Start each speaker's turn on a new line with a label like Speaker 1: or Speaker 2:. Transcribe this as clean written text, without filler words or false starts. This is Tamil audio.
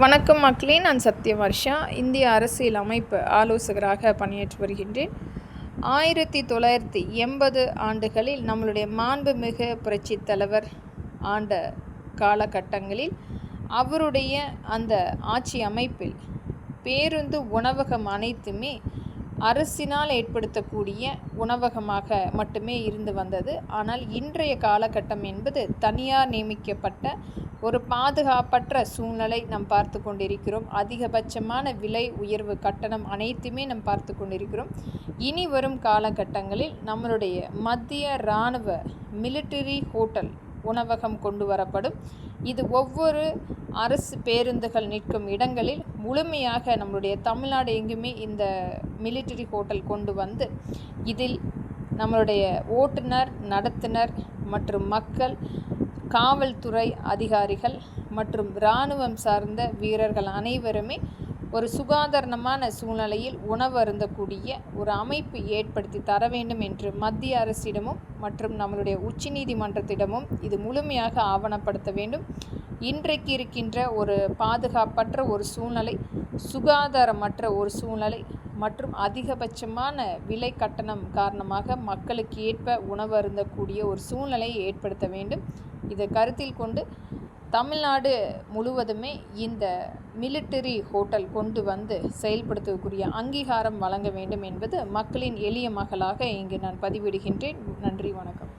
Speaker 1: வணக்கம் மக்களே, நான் சத்யவர்ஷா. இந்திய அரசியல் அமைப்பு ஆலோசகராக பணியாற்றி வருகின்றேன். 1980 ஆண்டுகளில் நம்மளுடைய மாண்புமிகு புரட்சித் தலைவர் ஆண்ட காலகட்டங்களில் அவருடைய அந்த ஆட்சி அமைப்பில் பேருந்து உணவகம் அனைத்துமே அரசினால் ஏற்படுத்தக்கூடிய உணவகமாக மட்டுமே இருந்து வந்தது. ஆனால் இன்றைய காலகட்டம் என்பது தனியார் நியமிக்கப்பட்ட ஒரு பாதுகாப்பற்ற சூழ்நிலை நாம் பார்த்து கொண்டிருக்கிறோம். அதிகபட்சமான விலை உயர்வு கட்டணம் அனைத்துமே நாம் பார்த்து கொண்டிருக்கிறோம். இனி வரும் காலகட்டங்களில் நம்மளுடைய மத்திய இராணுவ மிலிட்டரி ஹோட்டல் உணவகம் கொண்டு வரப்படும். இது ஒவ்வொரு அரசு பேருந்துகள் நிற்கும் இடங்களில் முழுமையாக நம்மளுடைய தமிழ்நாடு எங்குமே இந்த மிலிட்டரி ஹோட்டல் கொண்டு வந்து இதில் நம்மளுடைய ஓட்டுநர், நடத்துனர் மற்றும் மக்கள், காவல்துறை அதிகாரிகள் மற்றும் இராணுவம் சார்ந்த வீரர்கள் அனைவருமே ஒரு சுகாதாரமான சூழ்நிலையில் உணவு அருந்தக்கூடிய ஒரு அமைப்பு ஏற்படுத்தி தர வேண்டும் என்று மத்திய அரசிடமும் மற்றும் நம்மளுடைய உச்சநீதிமன்றத்திடமும் இது முழுமையாக ஆவணப்படுத்த வேண்டும். இன்றைக்கு இருக்கின்ற ஒரு பாதுகாப்பற்ற ஒரு சூழ்நிலை, சுகாதாரமற்ற ஒரு சூழ்நிலை மற்றும் அதிகபட்சமான விலை கட்டணம் காரணமாக மக்களுக்கு ஏற்ப உணவு அருந்தக்கூடிய ஒரு சூழ்நிலையை ஏற்படுத்த வேண்டும். இதை கருத்தில் கொண்டு தமிழ்நாடு முழுவதுமே இந்த மிலிட்டரி ஹோட்டல் கொண்டு வந்து செயல்படுத்தக்கூடிய அங்கீகாரம் வழங்க வேண்டும் என்பது மக்களின் எளிய மகளாக இங்கு நான் பதிவிடுகின்றேன். நன்றி, வணக்கம்.